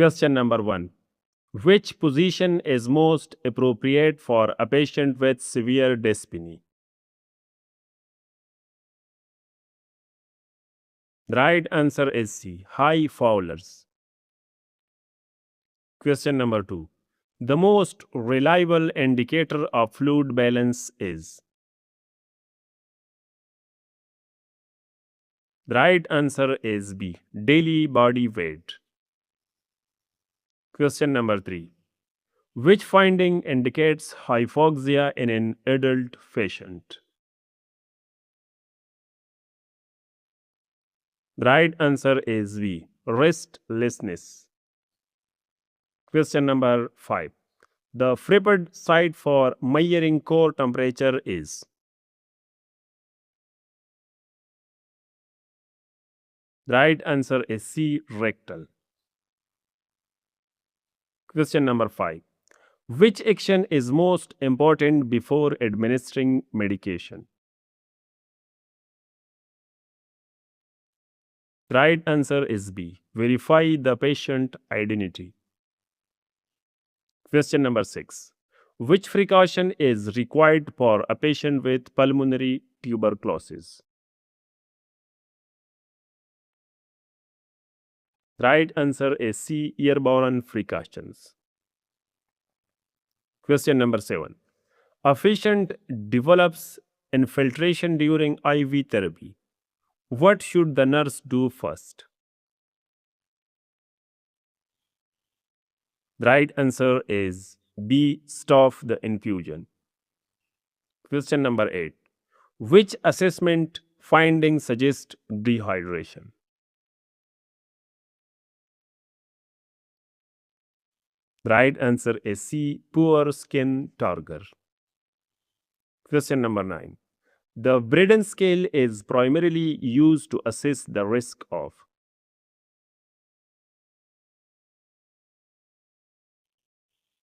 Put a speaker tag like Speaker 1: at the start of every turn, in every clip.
Speaker 1: Question number 1. Which position is most appropriate for a patient with severe dyspnea? The right answer is C. High Fowler's. Question number 2. The most reliable indicator of fluid balance is? The right answer is B. Daily body weight. Question number 3. Which finding indicates hypoxia in an adult patient? The right answer is B. Restlessness. Question number 5. The preferred site for measuring core temperature is? The right answer is C. Rectal. Question number 5. Which action is most important before administering medication? The right answer is B. Verify the patient identity. Question number 6. Which precaution is required for a patient with pulmonary tuberculosis? The right answer is C. Airborne precautions. Question number 7. A patient develops infiltration during IV therapy. What should the nurse do first? The right answer is B. Stop the infusion. Question number 8. Which assessment findings suggest dehydration? The right answer is C. Poor skin turgor. Question number 9. The Braden scale is primarily used to assess the risk of?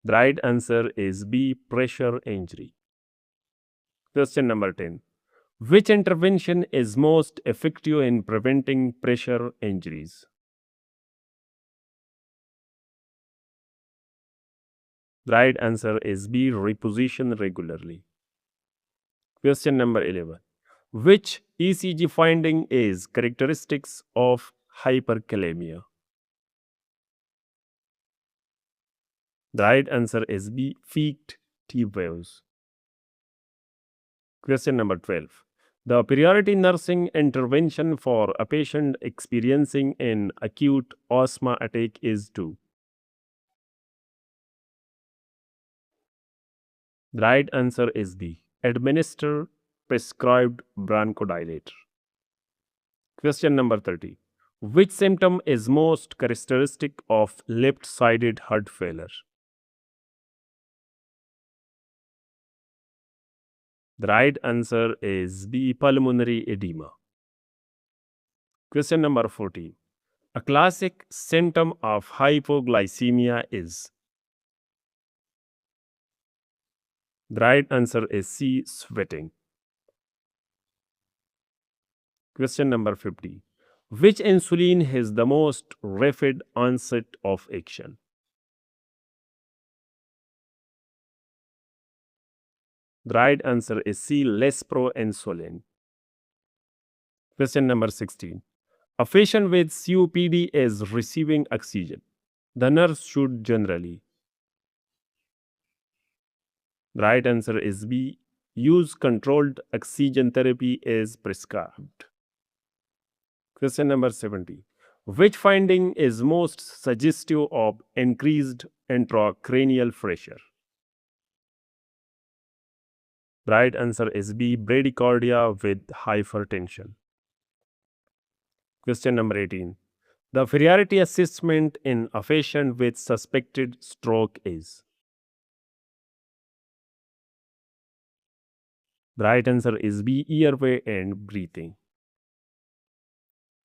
Speaker 1: The right answer is B. Pressure injury. Question number 10. Which intervention is most effective in preventing pressure injuries? The right answer is B. Reposition regularly. Question number 11. Which ECG finding is characteristics of hyperkalemia? The right answer is B. Peaked T waves. Question number 12. The priority nursing intervention for a patient experiencing an acute asthma attack is to? The right answer is B. Administer prescribed bronchodilator. Question number 30. Which symptom is most characteristic of left-sided heart failure? The right answer is B. Pulmonary edema. Question number 14. A classic symptom of hypoglycemia is? The right answer is C. Sweating. Question number 50. Which insulin has the most rapid onset of action? The right answer is C. Lesproinsulin. Question number 16. A patient with COPD is receiving oxygen. The nurse should generally? The right answer is B. Use controlled oxygen therapy as prescribed. Question number 70. Which finding is most suggestive of increased intracranial pressure? The right answer is B. Bradycardia with hypertension. Question number 18. The priority assessment in a patient with suspected stroke is? The right answer is B. Airway and breathing.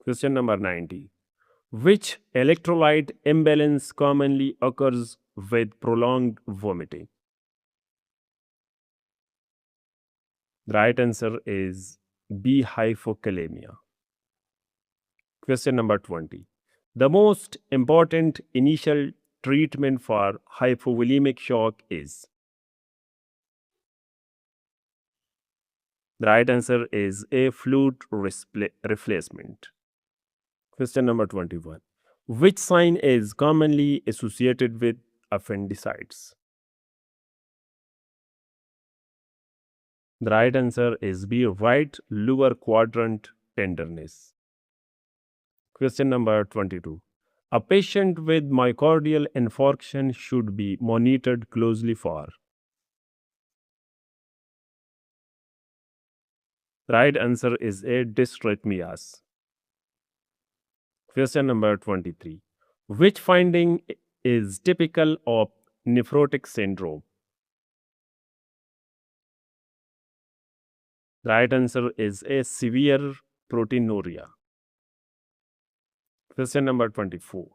Speaker 1: Question number 90. Which electrolyte imbalance commonly occurs with prolonged vomiting? The right answer is B. Hypokalemia. Question number 20. The most important initial treatment for hypovolemic shock is? The right answer is a fluid replacement. Question number 21. Which sign is commonly associated with appendicitis? The right answer is B. Right lower quadrant tenderness. Question number 22. A patient with myocardial infarction should be monitored closely for? The right answer is A. Dysrhythmias. Question number 23. Which finding is typical of nephrotic syndrome? The right answer is A. Severe proteinuria. Question number 24.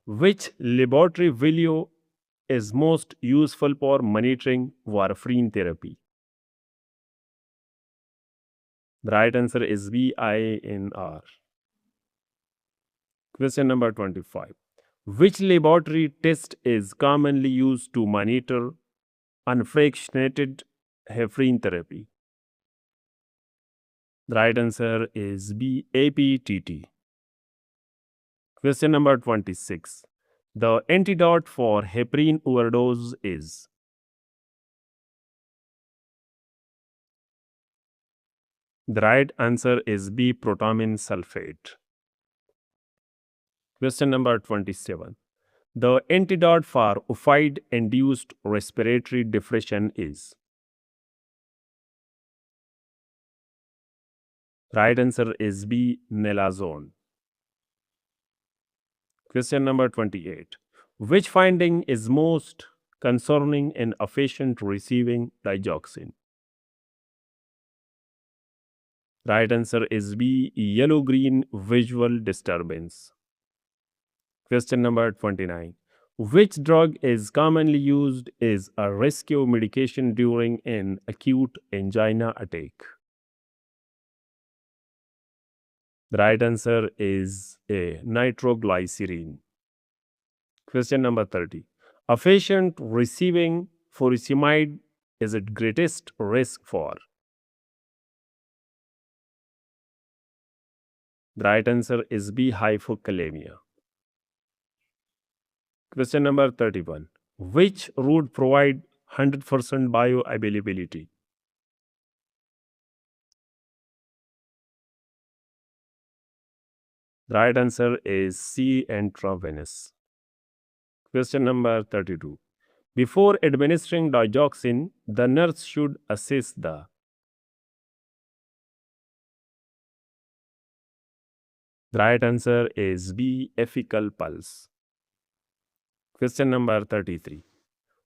Speaker 1: Which laboratory value is most useful for monitoring warfarin therapy? The right answer is B. INR. Question number 25. Which laboratory test is commonly used to monitor unfractionated heparin therapy? The right answer is B. APTT. Question number 26. The antidote for heparin overdose is? The right answer is B. Protamine sulfate. Question number 27. The antidote for opioid-induced respiratory depression is? Right answer is B. Nalazone. Question number 28. Which finding is most concerning in a patient receiving digoxin? Right answer is B. Yellow-green visual disturbance. Question number 29. Which drug is commonly used as a rescue medication during an acute angina attack? The right answer is A. Nitroglycerin. Question number 30. A patient receiving furosemide is at greatest risk for? The right answer is B. Hypokalemia. Question number 31. Which route provide 100% bioavailability? The right answer is C. Intravenous. Question number 32. Before administering digoxin, the nurse should assess the? The right answer is B. Apical pulse. Question number 33.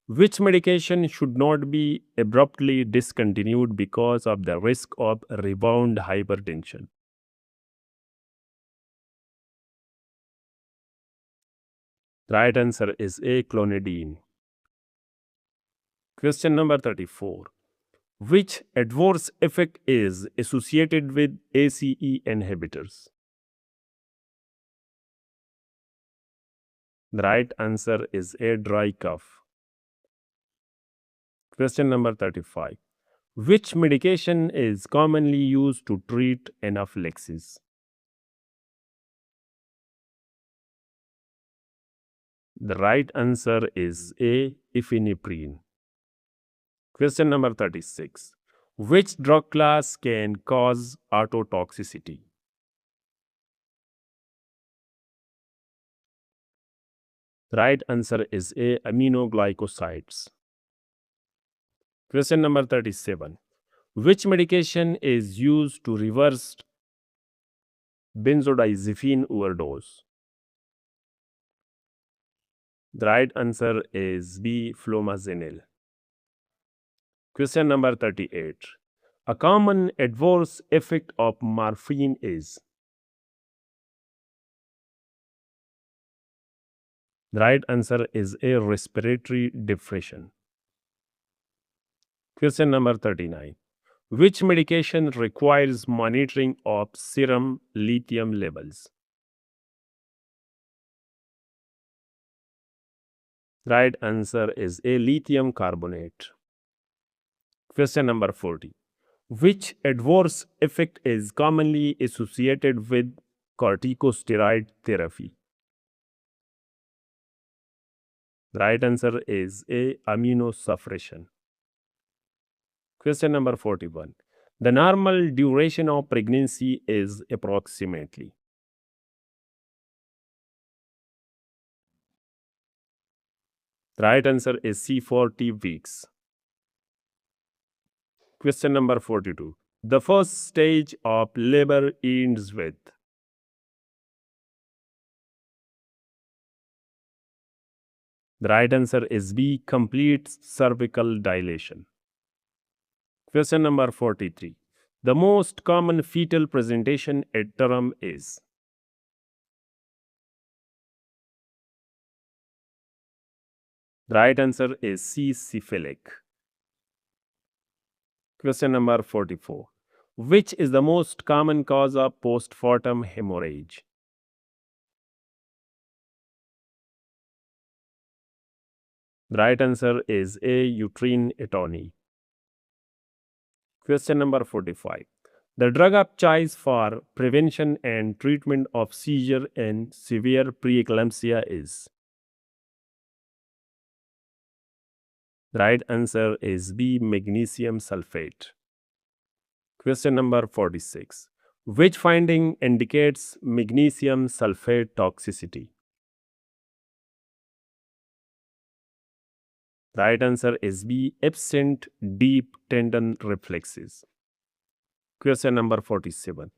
Speaker 1: Which medication should not be abruptly discontinued because of the risk of rebound hypertension? The right answer is A. Clonidine. Question number 34. Which adverse effect is associated with ACE inhibitors? The right answer is A. Dry cough. Question number 35. Which medication is commonly used to treat anaphylaxis? The right answer is A. Epinephrine. Question number 36. Which drug class can cause ototoxicity? The right answer is A. Aminoglycosides. Question number 37. Which medication is used to reverse benzodiazepine overdose? The right answer is B. Flumazenil. Question number 38. A common adverse effect of morphine is? The right answer is A. Respiratory depression. Question number 39. Which medication requires monitoring of serum lithium levels? Right answer is A. Lithium carbonate. Question number 40. Which adverse effect is commonly associated with corticosteroid therapy? Right answer is A. Immunosuppression. Question number 41. The normal duration of pregnancy is approximately. Right answer is C. 40 weeks. Question number 42. The first stage of labor ends with. The right answer is B. Complete cervical dilation. Question number 43. The most common fetal presentation at term is. The right answer is C. Syphilic. Question number 44. Which is the most common cause of postpartum hemorrhage? The right answer is A. Uterine atony. Question number 45. The drug of choice for prevention and treatment of seizure and severe preeclampsia is. The right answer is B. Magnesium sulfate. Question number 46. Which finding indicates magnesium sulfate toxicity? The right answer is B. Absent deep tendon reflexes. Question number 47.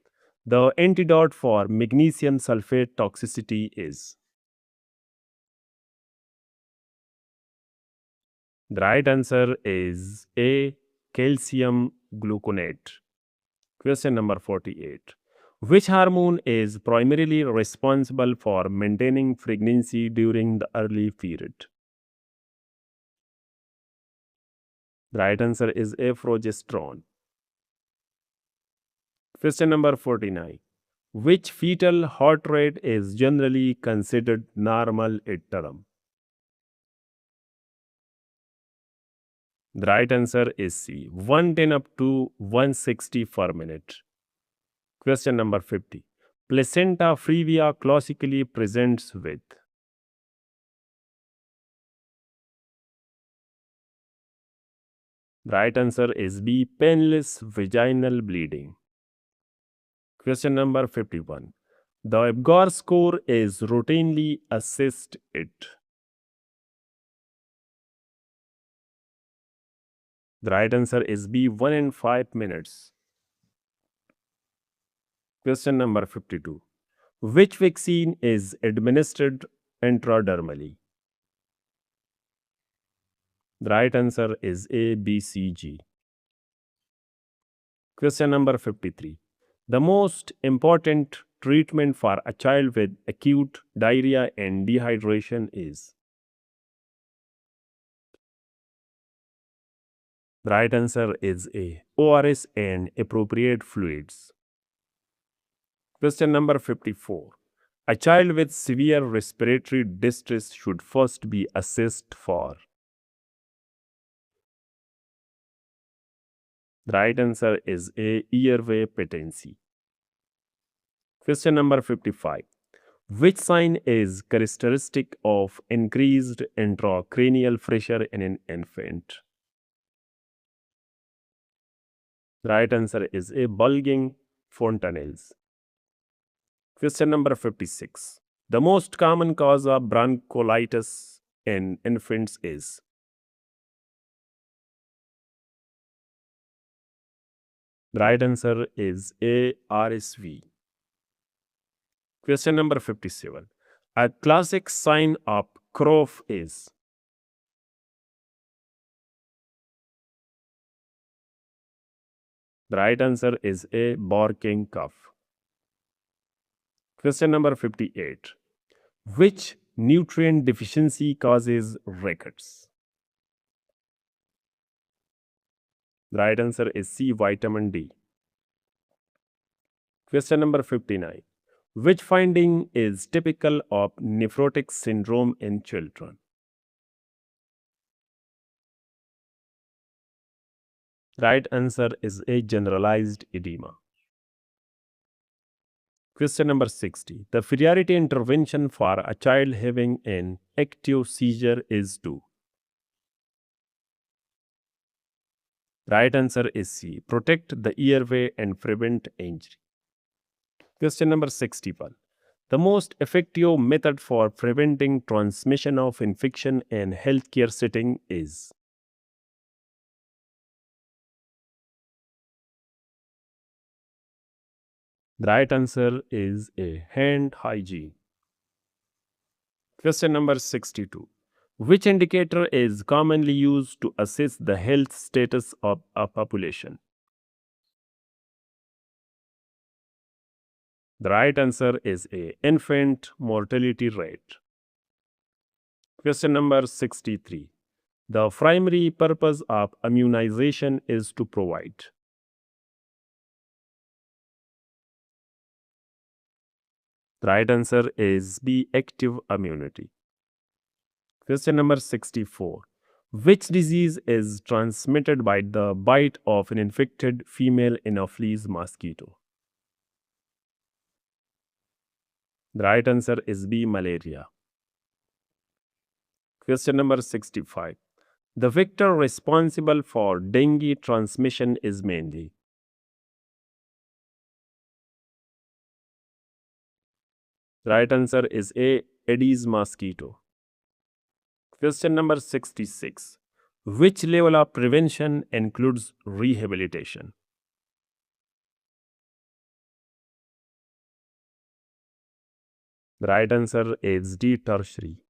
Speaker 1: The antidote for magnesium sulfate toxicity is. The right answer is A. Calcium gluconate. Question number 48. Which hormone is primarily responsible for maintaining pregnancy during the early period? The right answer is A. Progesterone. Question number 49. Which fetal heart rate is generally considered normal at term? The right answer is C. 110 up to 160 per minute. Question number 50. Placenta previa classically presents with. The right answer is B. Painless vaginal bleeding. Question number 51. The Apgar score is routinely assessed at. The right answer is B. 1 in 5 minutes. Question number 52. Which vaccine is administered intradermally? The right answer is A. BCG. Question number 53. The most important treatment for a child with acute diarrhea and dehydration is. The right answer is A. ORS and appropriate fluids. Question number 54. A child with severe respiratory distress should first be assessed for. The right answer is A. Airway patency. Question number 55. Which sign is characteristic of increased intracranial pressure in an infant? The right answer is A. Bulging fontanelles. Question number 56. The most common cause of bronchiolitis in infants is. The right answer is A. RSV. Question number 57. A classic sign of cough is. The right answer is A. Barking cough. Question number 58. Which nutrient deficiency causes rickets? The right answer is C. Vitamin D. Question number 59. Which finding is typical of nephrotic syndrome in children? Right answer is A. Generalized edema. Question number 60. The priority intervention for a child having an active seizure is to. Right answer is C. Protect the airway and prevent injury. Question number 61. The most effective method for preventing transmission of infection in healthcare setting is. The right answer is A. Hand hygiene. Question number 62. Which indicator is commonly used to assess the health status of a population? The right answer is A. Infant mortality rate. Question number 63. The primary purpose of immunization is to provide. The right answer is B. Active immunity. Question number 64. Which disease is transmitted by the bite of an infected female Anopheles mosquito? The right answer is B. Malaria. Question number 65. The vector responsible for dengue transmission is mainly. The right answer is A. Aedes mosquito. Question number 66. Which level of prevention includes rehabilitation? The right answer is D. Tertiary.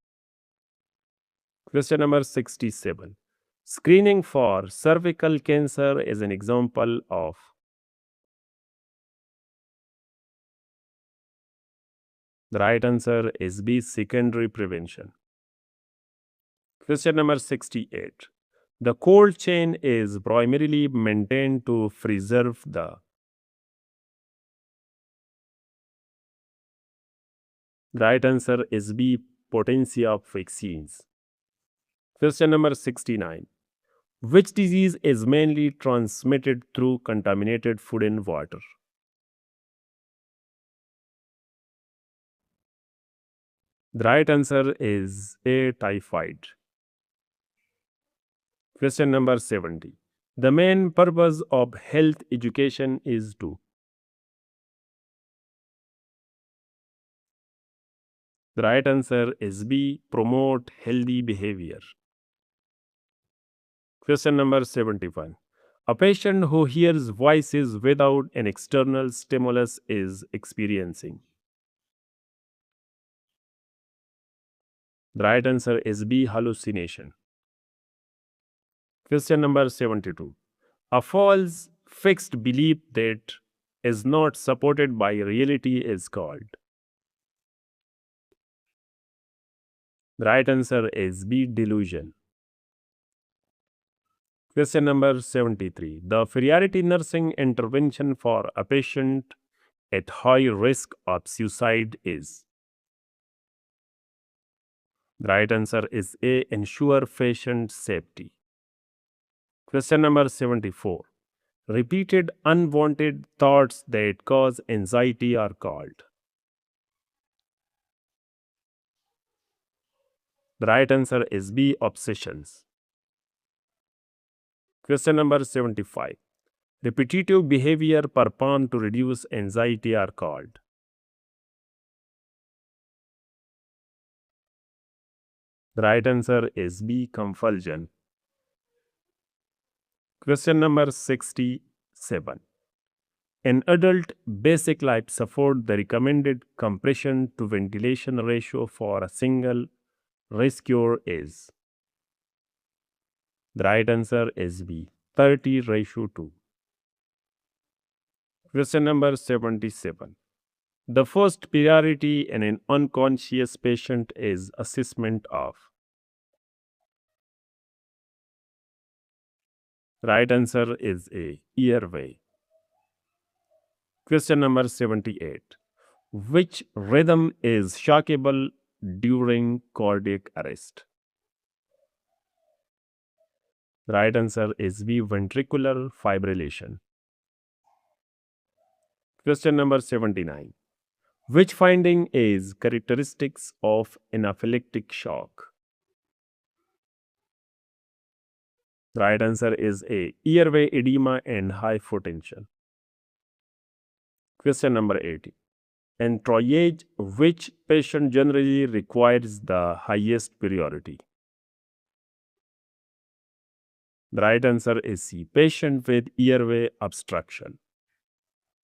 Speaker 1: Question number 67. Screening for cervical cancer is an example of. The right answer is B. Secondary prevention. Question number 68. The cold chain is primarily maintained to preserve the. The right answer is B. Potency of vaccines. Question number 69. Which disease is mainly transmitted through contaminated food and water? The right answer is A. Typhoid. Question number 70. The main purpose of health education is to. The right answer is B. Promote healthy behavior. Question number 71. A patient who hears voices without an external stimulus is experiencing. The right answer is B. Hallucination. Question number 72. A false fixed belief that is not supported by reality is called. The right answer is B. Delusion. Question number 73. The priority nursing intervention for a patient at high risk of suicide is. The right answer is A. Ensure patient safety. Question number 74. Repeated unwanted thoughts that cause anxiety are called. The right answer is B. Obsessions. Question number 75. Repetitive behavior performed to reduce anxiety are called. The right answer is B. Compulsion. Question number 67. An adult basic life support, the recommended compression to ventilation ratio for a single rescuer is. The right answer is B. 30:2. Question number 77. The first priority in an unconscious patient is assessment of. Right answer is A. Airway. Question number 78. Which rhythm is shockable during cardiac arrest? The right answer is B. Ventricular fibrillation. Question number 79. Which finding is characteristics of anaphylactic shock? The right answer is A. Airway edema and hypotension. Question number 80. In triage, which patient generally requires the highest priority? The right answer is C. Patient with airway obstruction.